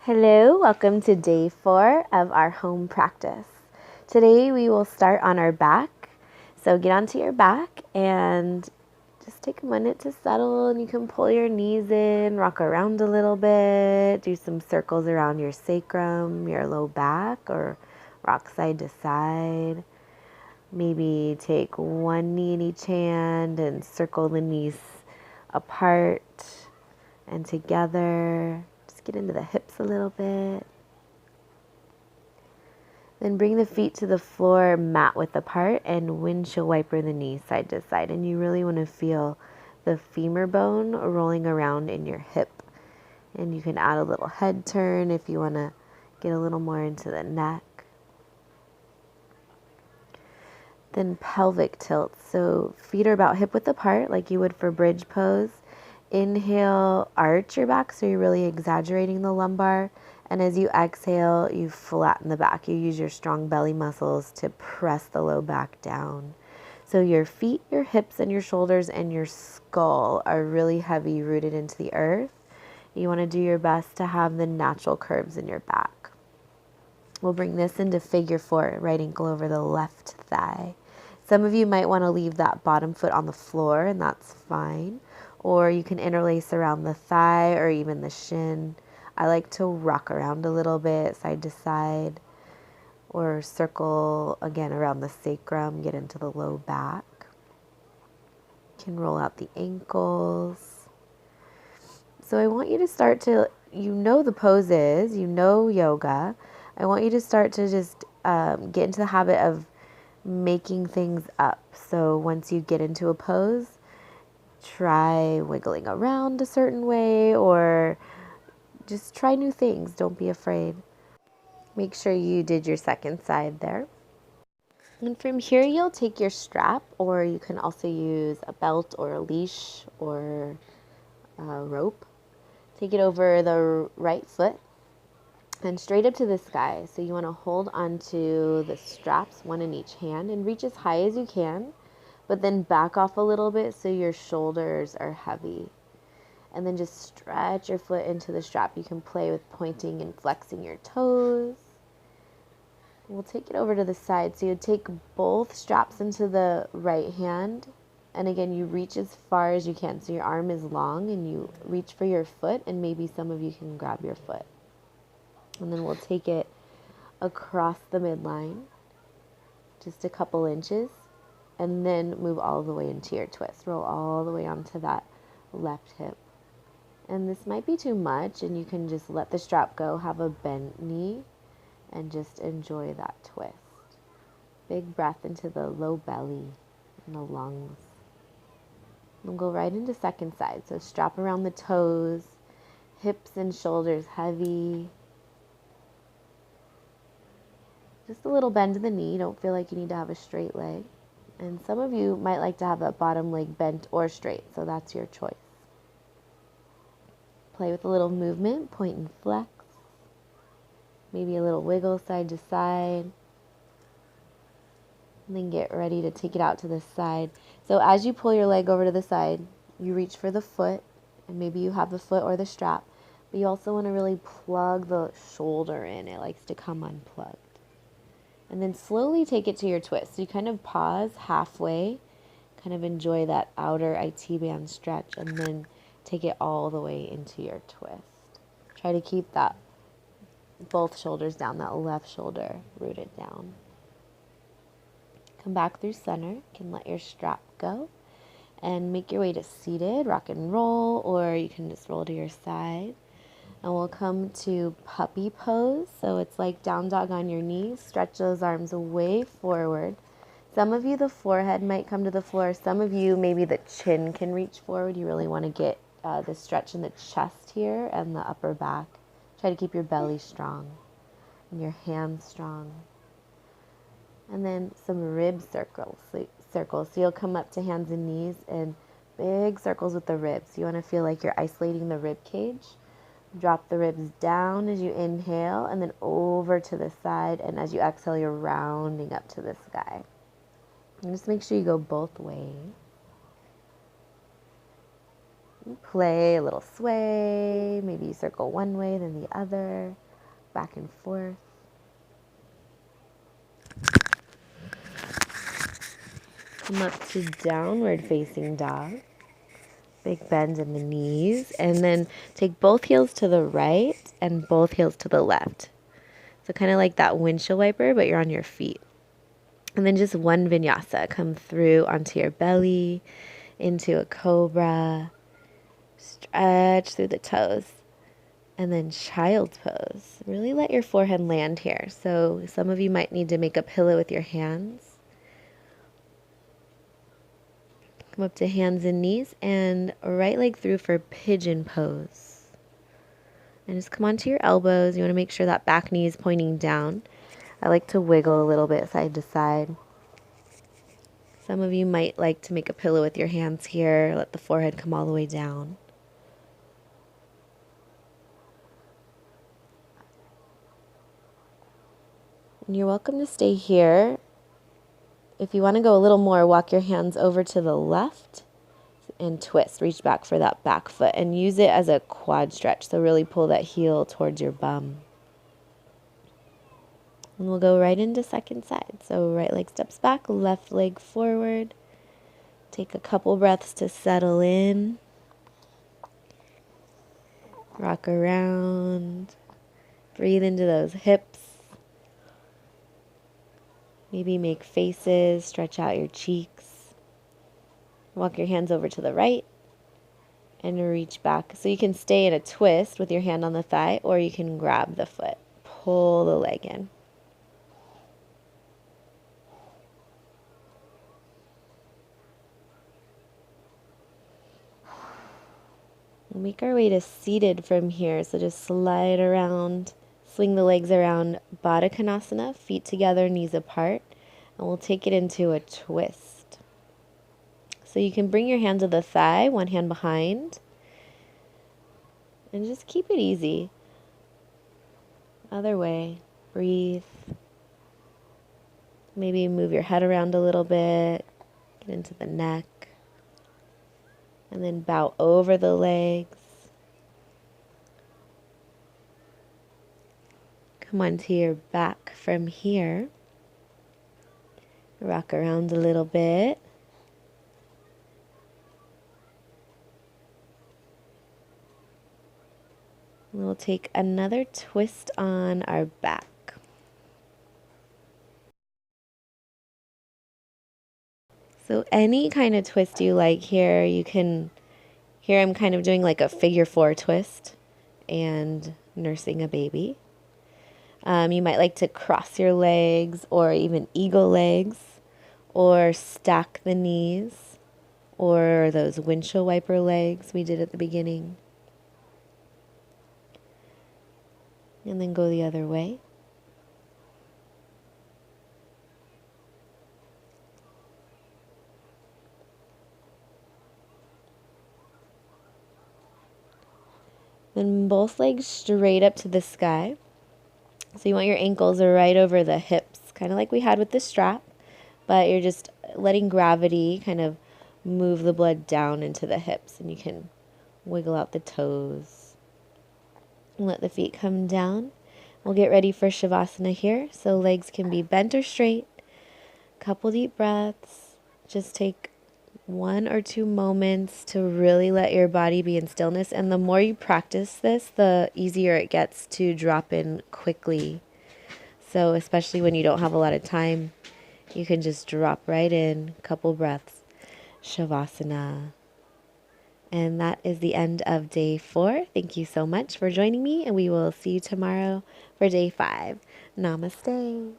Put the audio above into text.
Hello, welcome to day 4 of our home practice. Today we will start on our back. So get onto your back and just take a minute to settle, and you can pull your knees in, rock around a little bit, do some circles around your sacrum, your low back, or rock side to side. Maybe take one knee in each hand and circle the knees apart and together. Get into the hips a little bit. Then bring the feet to the floor, mat width apart, and windshield wiper the knees side to side. And you really want to feel the femur bone rolling around in your hip. And you can add a little head turn if you want to get a little more into the neck. Then pelvic tilt. So feet are about hip width apart like you would for bridge pose. Inhale, arch your back, so you're really exaggerating the lumbar. And as you exhale, you flatten the back. You use your strong belly muscles to press the low back down. So your feet, your hips, and your shoulders and your skull are really heavy, rooted into the earth. You want to do your best to have the natural curves in your back. We'll bring this into figure 4, right ankle over the left thigh. Some of you might want to leave that bottom foot on the floor, and that's fine. Or you can interlace around the thigh or even the shin. I like to rock around a little bit, side to side, or circle again around the sacrum, get into the low back. You can roll out the ankles. So I want you to start to, you know the poses, you know yoga. I want you to start to just get into the habit of making things up. So once you get into a pose, try wiggling around a certain way or just try new things. Don't be afraid. Make sure you did your second side there. And from here, you'll take your strap, or you can also use a belt or a leash or a rope. Take it over the right foot and straight up to the sky. So you want to hold onto the straps, one in each hand, and reach as high as you can, but then back off a little bit so your shoulders are heavy. And then just stretch your foot into the strap. You can play with pointing and flexing your toes. We'll take it over to the side. So you take both straps into the right hand. And again, you reach as far as you can. So your arm is long and you reach for your foot, and maybe some of you can grab your foot. And then we'll take it across the midline, just a couple inches, and then move all the way into your twist. Roll all the way onto that left hip. And this might be too much, and you can just let the strap go, have a bent knee, and just enjoy that twist. Big breath into the low belly and the lungs. And go right into second side. So strap around the toes, hips and shoulders heavy. Just a little bend in the knee. Don't feel like you need to have a straight leg. And some of you might like to have that bottom leg bent or straight, so that's your choice. Play with a little movement, point and flex. Maybe a little wiggle side to side. And then get ready to take it out to the side. So as you pull your leg over to the side, you reach for the foot, and maybe you have the foot or the strap, but you also want to really plug the shoulder in. It likes to come unplugged. And then slowly take it to your twist. So you kind of pause halfway, kind of enjoy that outer IT band stretch, and then take it all the way into your twist. Try to keep that both shoulders down, that left shoulder rooted down. Come back through center. You can let your strap go and make your way to seated, rock and roll, or you can just roll to your side. And we'll come to puppy pose. So it's like down dog on your knees. Stretch those arms way forward. Some of you, the forehead might come to the floor. Some of you, maybe the chin can reach forward. You really want to get the stretch in the chest here and the upper back. Try to keep your belly strong and your hands strong. And then some rib circles. So you'll come up to hands and knees and big circles with the ribs. You want to feel like you're isolating the rib cage. Drop the ribs down as you inhale, and then over to the side. And as you exhale, you're rounding up to the sky. And just make sure you go both ways. Play a little sway, maybe circle one way, then the other, back and forth. Come up to downward facing dog. Big bend in the knees, and then take both heels to the right and both heels to the left. So kind of like that windshield wiper, but you're on your feet. And then just one vinyasa. Come through onto your belly, into a cobra. Stretch through the toes. And then child's pose. Really let your forehead land here. So some of you might need to make a pillow with your hands. Come up to hands and knees and right leg through for pigeon pose. And just come onto your elbows. You want to make sure that back knee is pointing down. I like to wiggle a little bit side to side. Some of you might like to make a pillow with your hands here. Let the forehead come all the way down. And you're welcome to stay here. If you want to go a little more, walk your hands over to the left and twist. Reach back for that back foot and use it as a quad stretch. So really pull that heel towards your bum. And we'll go right into second side. So right leg steps back, left leg forward. Take a couple breaths to settle in. Rock around. Breathe into those hips. Maybe make faces, stretch out your cheeks. Walk your hands over to the right and reach back. So you can stay in a twist with your hand on the thigh, or you can grab the foot. Pull the leg in. We'll make our way to seated from here. So just slide around, swing the legs around Baddha Konasana, feet together, knees apart. And we'll take it into a twist. So you can bring your hand to the thigh, one hand behind. And just keep it easy. Other way. Breathe. Maybe move your head around a little bit. Get into the neck. And then bow over the legs. Come onto your back from here. Rock around a little bit. And we'll take another twist on our back. So any kind of twist you like here, you can, here I'm kind of doing like a figure 4 twist and nursing a baby. You might like to cross your legs or even eagle legs or stack the knees or those windshield wiper legs we did at the beginning. And then go the other way. Then both legs straight up to the sky. So you want your ankles right over the hips, kind of like we had with the strap, but you're just letting gravity kind of move the blood down into the hips, and you can wiggle out the toes. And let the feet come down. We'll get ready for Shavasana here. So legs can be bent or straight. Couple deep breaths. Just take 1 or 2 moments to really let your body be in stillness. And the more you practice this, the easier it gets to drop in quickly. So especially when you don't have a lot of time, you can just drop right in, couple breaths. Shavasana. And that is the end of day 4. Thank you so much for joining me, and we will see you tomorrow for day 5. Namaste.